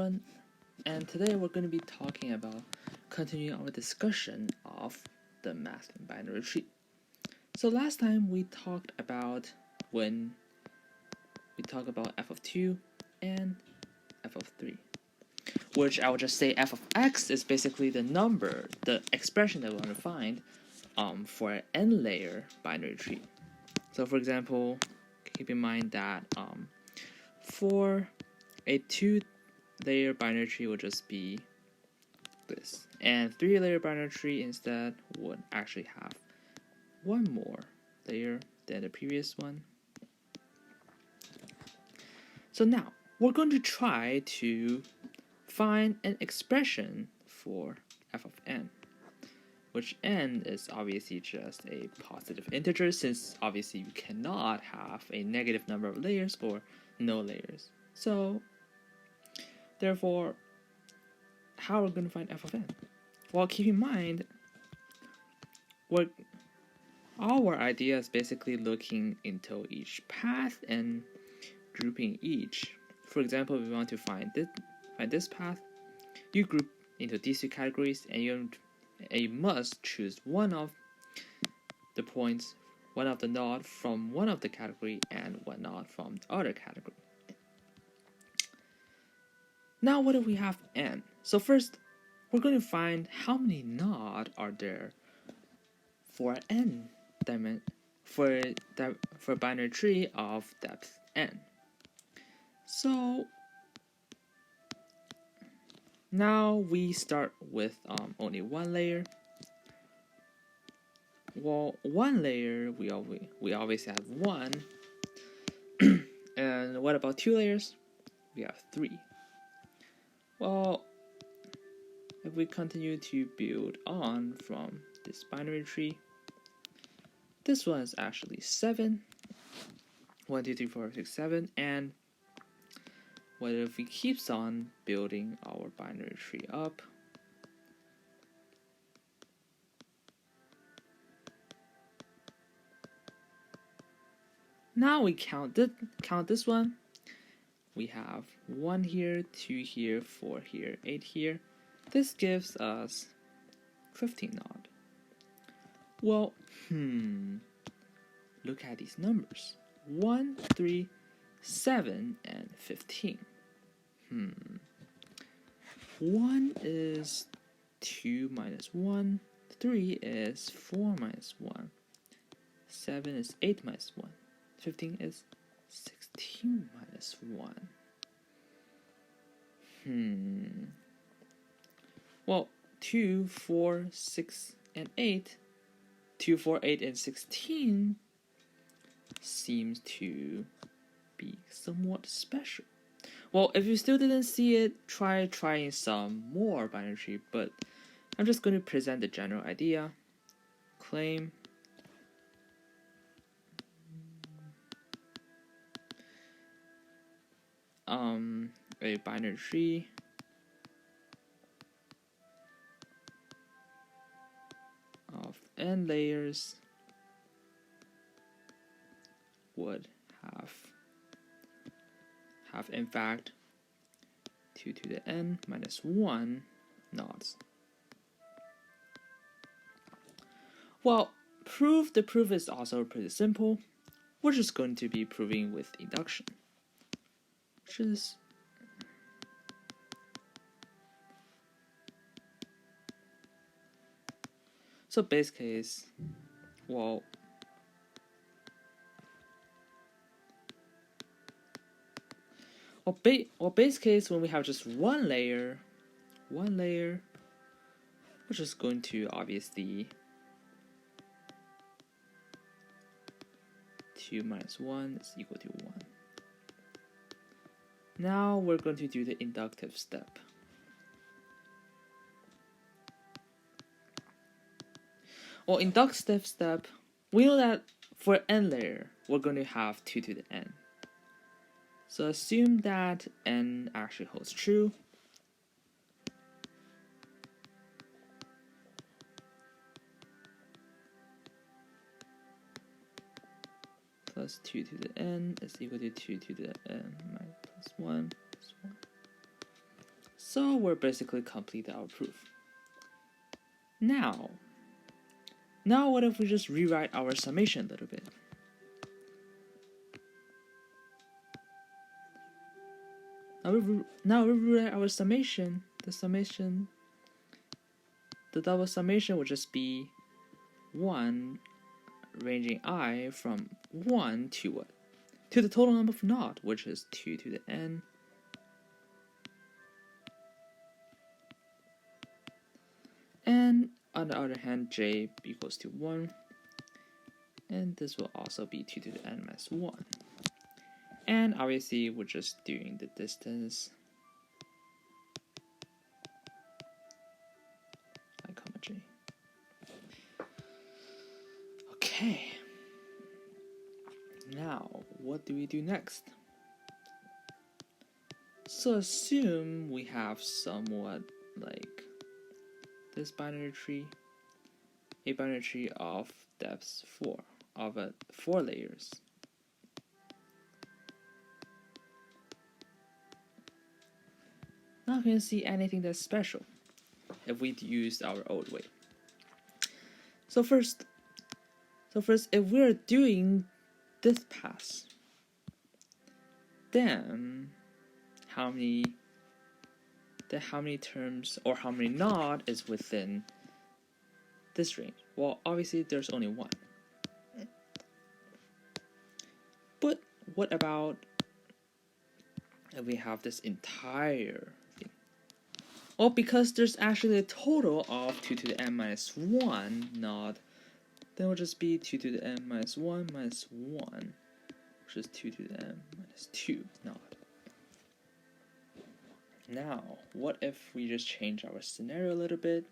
everyone, and today we're going to be talking about continuing our discussion of the math in binary tree. So last time we talked about when we talk about f of 2 and f of 3, which I will just say f of x is basically the number, the expression that we want to find for an n layer binary tree. So for example, keep in mind that for a 2-layer binary tree will just be this, and 3-layer binary tree instead would actually have one more layer than the previous one. So now we're going to try to find an expression for f of n, which n is obviously just a positive integer, since obviously you cannot have a negative number of layers or no layers. So therefore, how are we going to find f of n? Well, keep in mind, our idea is basically looking into each path and grouping each. For example, if we want to find this path, you group into these two categories, and you must choose one of the points, one of the node from one of the category, and one node from the other category. Now, what do we have n? So first, we're going to find how many nodes are there for n dimension for a binary tree of depth n. So now we start with only one layer. Well, one layer we always have one. And what about 2 layers? We have 3. Well, if we continue to build on from this binary tree, this one is actually 7. 1, 2, 3, 4, 5, 6, 7. And what if we keeps on building our binary tree up? Now we count this one. We have 1 here, 2 here, 4 here, 8 here. This gives us 15 nodes. Well, look at these numbers. 1, 3, 7, and 15. 1 is 2 minus 1. 3 is 4 minus 1. 7 is 8 minus 1. 15 is 16 minus 1. Well, 2, 4, 6, and 8. 2, 4, 8, and 16 seems to be somewhat special. Well, if you still didn't see it, try trying some more binary tree, but I'm just going to present the general idea. Claim a binary tree of n layers would have in fact 2 to the n minus 1 nodes. Well, the proof is also pretty simple. We're just going to be proving with induction, which is so base case. Well, base case, when we have just one layer, we're just going to obviously 2 minus 1 is equal to 1. Now we're going to do the inductive step. Well, inductive step, we know that for n layer, we're going to have 2 to the n. So assume that n actually holds true. Plus 2 to the n is equal to 2 to the n minus plus 1 plus 1. So we're basically completed our proof. Now what if we just rewrite our summation a little bit? Now we rewrite our summation. The double summation would just be 1 ranging I from 1 to what? To the total number of naught, which is 2 to the n. And on the other hand, j equals to 1. And this will also be 2 to the n minus 1. And obviously, we're just doing the distance. I, comma j. Okay. Now, what do we do next? So assume we have somewhat like this binary tree, a binary tree of depth 4, of 4 layers. Not going to see anything that's special if we use our old way. So first, if we're doing this pass, then how many terms or how many naught is within this range? Well, obviously there's only 1. But what about if we have this entire thing? Well, because there's actually a total of 2 to the n minus 1 naught, then it will just be 2 to the n minus 1 minus 1, which is 2 to the n minus 2 naught. Now, what if we just change our scenario a little bit?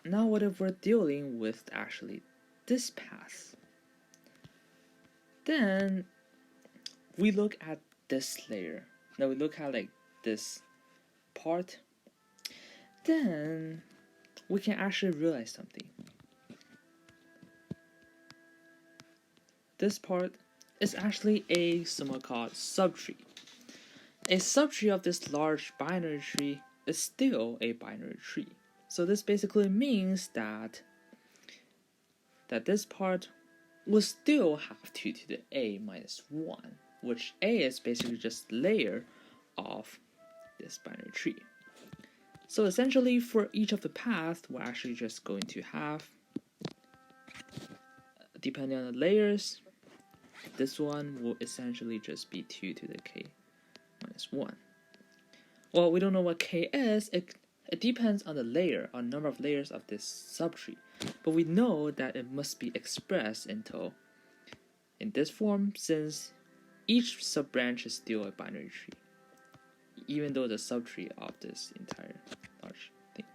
Now, what if we're dealing with actually this path? Then we look at this layer. Now we look at like this part. Then we can actually realize something. This part is actually a somewhat called subtree. A subtree of this large binary tree is still a binary tree. So this basically means that this part will still have 2 to the a minus 1, which a is basically just layer of this binary tree. So essentially for each of the paths, we're actually just going to have, depending on the layers, this one will essentially just be 2 to the k minus 1. Well, we don't know what k is. It depends on the layer, on number of layers of this subtree. But we know that it must be expressed in this form, since each subbranch is still a binary tree, even though the subtree of this entire large thing.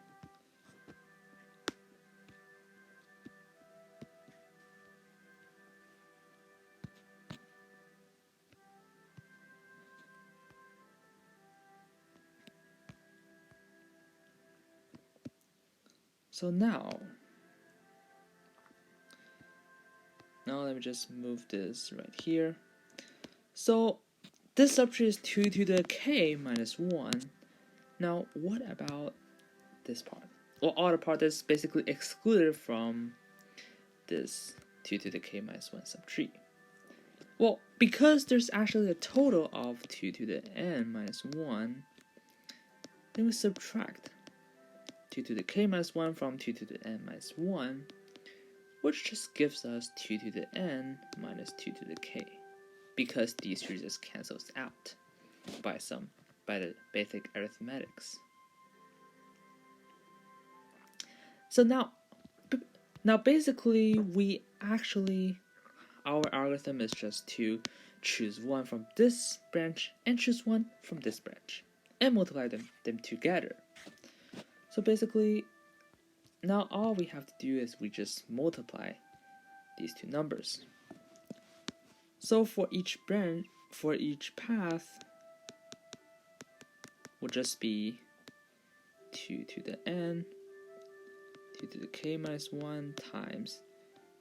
So now let me just move this right here. So this subtree is 2 to the k minus 1. Now what about this part? Well, all the part that's basically excluded from this 2 to the k minus 1 subtree. Well, because there's actually a total of 2 to the n minus 1, then we subtract 2 to the k minus 1 from 2 to the n minus 1, which just gives us 2 to the n minus 2 to the k, because these two just cancels out by the basic arithmetics. So now basically our algorithm is just to choose one from this branch and choose one from this branch and multiply them together. So basically, now all we have to do is we just multiply these two numbers. So for each branch, for each path, will just be 2 to the n, 2 to the k minus 1 times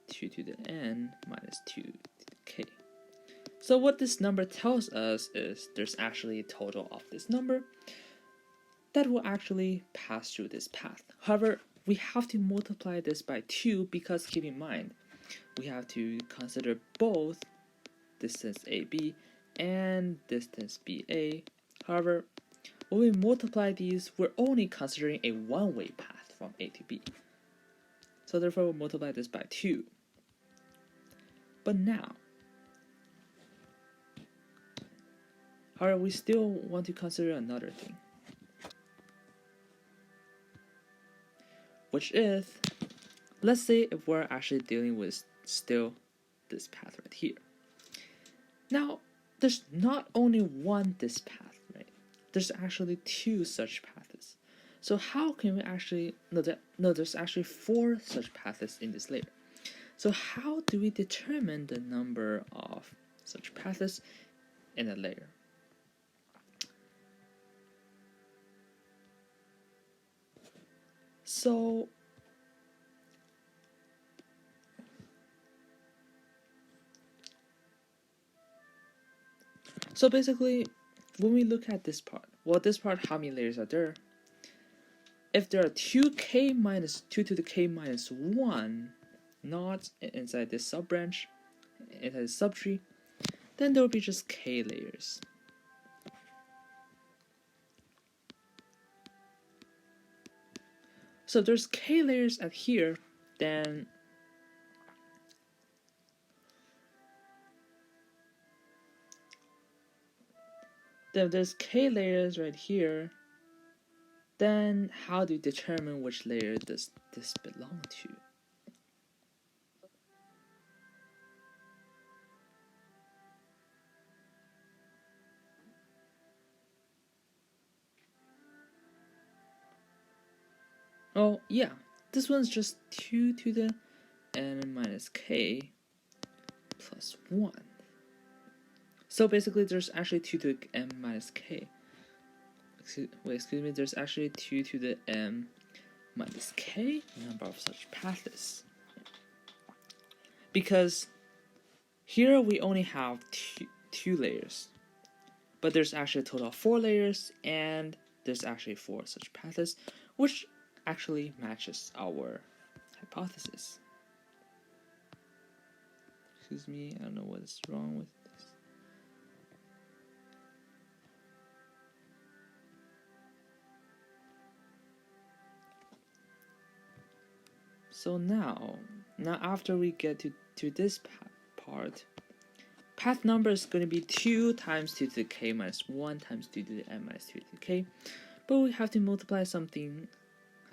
2 to the n minus 2 to the k. So what this number tells us is there's actually a total of this number that will actually pass through this path. However, we have to multiply this by 2 because keep in mind, we have to consider both distance AB and distance BA. However, when we multiply these, we're only considering a one-way path from A to B. So therefore, we'll multiply this by 2. But now, however, we still want to consider another thing, which is, let's say if we're actually dealing with still this path right here. Now, there's not only one this path, right? There's actually 2 such paths. So how can we actually, there's actually 4 such paths in this layer. So how do we determine the number of such paths in a layer? So basically, when we look at this part, well, this part, how many layers are there? If there are 2k minus 2 to the k minus 1 nodes inside this sub-branch, inside the subtree, then there will be just k layers. So if there's k layers at here, then if there's k layers right here, then how do you determine which layer does this belong to? Oh yeah, this one's just 2 to the n minus k plus 1. So basically there's actually 2 to the m minus k. Excuse me, there's actually 2 to the m minus k number of such paths. Because here we only have two layers, but there's actually a total of 4 layers, and there's actually 4 such paths, which actually matches our hypothesis. Excuse me, I don't know what is wrong with this. So now after we get to this part, path number is going to be 2 times 2 to the k minus 1 times 2 to the n minus 2 to the k, but we have to multiply something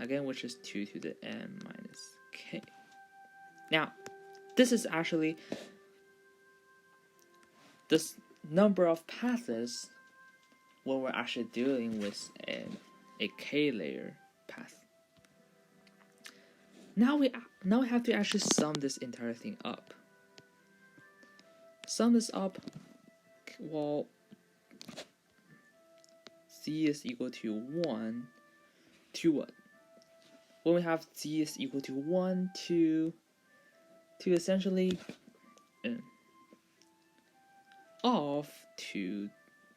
again, which is 2 to the n minus k. Now, this is actually this number of paths when we're actually dealing with a k layer path. Now we have to actually sum this entire thing up. Sum this up, well, z is equal to 1 to what? When we have z is equal to 1 to essentially of 2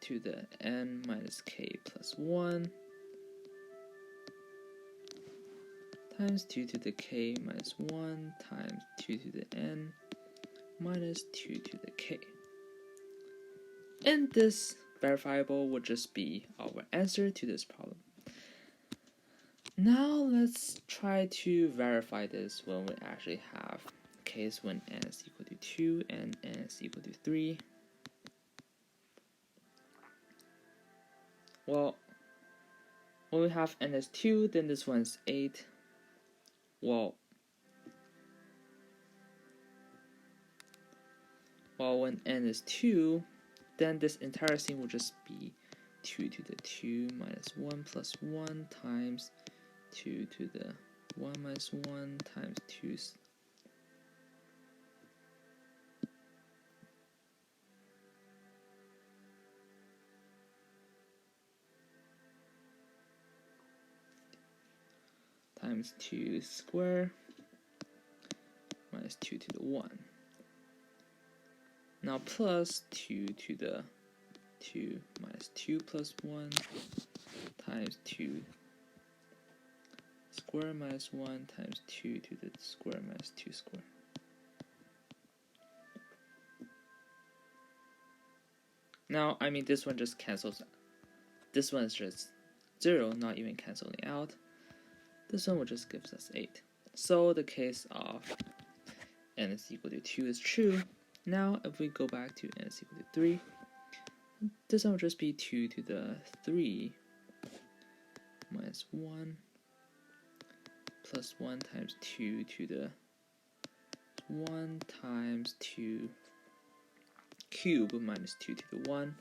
to the n minus k plus 1 times 2 to the k minus 1 times 2 to the n minus 2 to the k. And this verifiable would just be our answer to this problem. Now let's try to verify this when we actually have a case when n is equal to 2 and n is equal to 3. Well, when we have n is 2, then this one's 8. Well, when n is 2, then this entire thing will just be 2 to the 2 minus 1 plus 1 times 2 to the 1 minus 1 times 2 times 2 square minus 2 to the 1. Now plus 2 to the 2 minus 2 plus 1 times 2 square minus 1 times 2 to the square minus 2 square. Now, I mean, this one just cancels out. This one is just 0, not even canceling out. This one will just gives us 8. So the case of n is equal to 2 is true. Now, if we go back to n is equal to 3, this one will just be 2 to the 3 minus 1 plus 1 times 2 to the 1 times 2 cube minus 2 to the 1.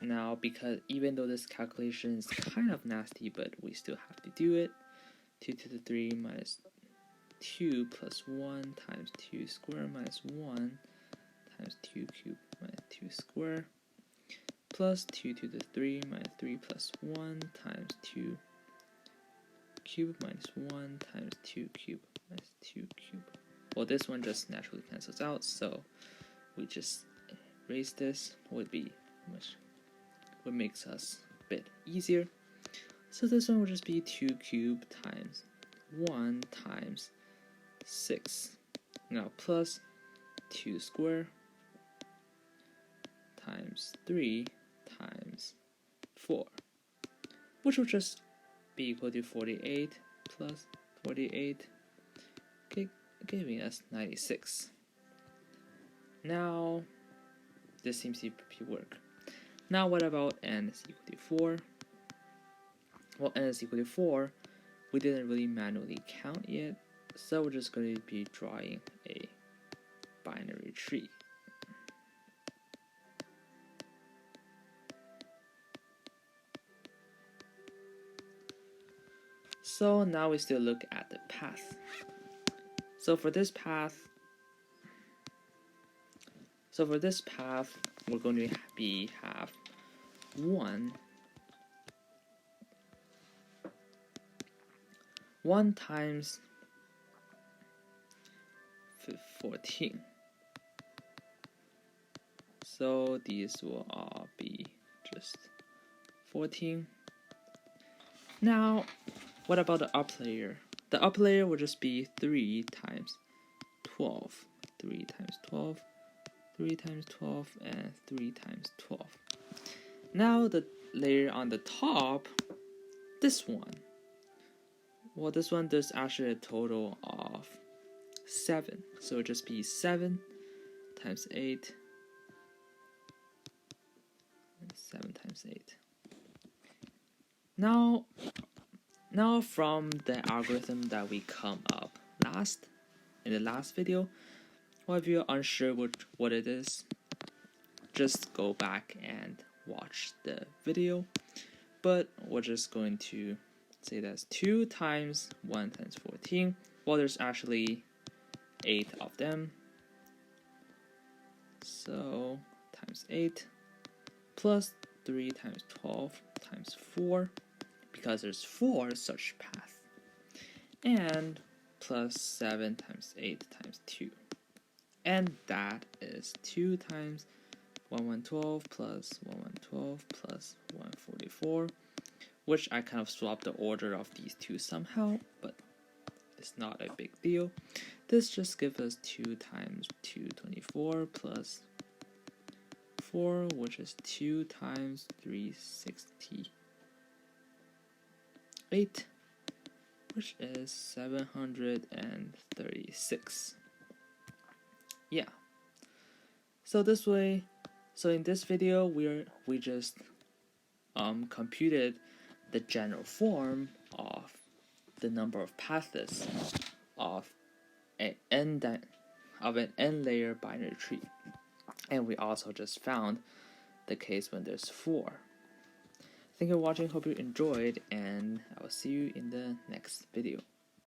Now, because even though this calculation is kind of nasty, but we still have to do it, 2 to the 3 minus 2 plus 1 times 2 square minus 1 times 2 cube minus 2 square plus 2 to the 3 minus 3 plus 1 times 2 cube minus 1 times 2 cube minus 2 cube. Well, this one just naturally cancels out, so we just erase this. Would be what makes us a bit easier. So this one will just be 2 cubed times 1 times 6. Now plus 2 square times 3 times 4, which will just be equal to 48 plus 48, giving us 96. Now, this seems to work. Now, what about n is equal to 4? Well, n is equal to 4, we didn't really manually count yet, so we're just going to be drawing a binary tree. So now we still look at the path. So for this path, we're going to have 1 times 14. So these will all be just 14. Now, what about the up layer? The up layer will just be 3 times 12. 3 times 12, 3 times 12, and 3 times 12. Now the layer on the top, this one. Well, this one there's actually a total of 7. So it'll just be 7 times 8, and 7 times 8. Now from the algorithm that we come up in the last video, well, if you're unsure what it is, just go back and watch the video. But we're just going to say that's 2 times 1 times 14. Well, there's actually 8 of them. So times 8 plus 3 times 12 times 4, because there's 4 such paths, and plus 7 times 8 times 2. And that is 2 times 1112 plus 1112 plus 144, which I kind of swapped the order of these two somehow, but it's not a big deal. This just gives us 2 times 224 plus 4, which is 2 times 368, which is 736. Yeah. So in this video, we just computed the general form of the number of paths of an n layer binary tree, and we also just found the case when there's 4. Thank you for watching. Hope you enjoyed, and I will see you in the next video.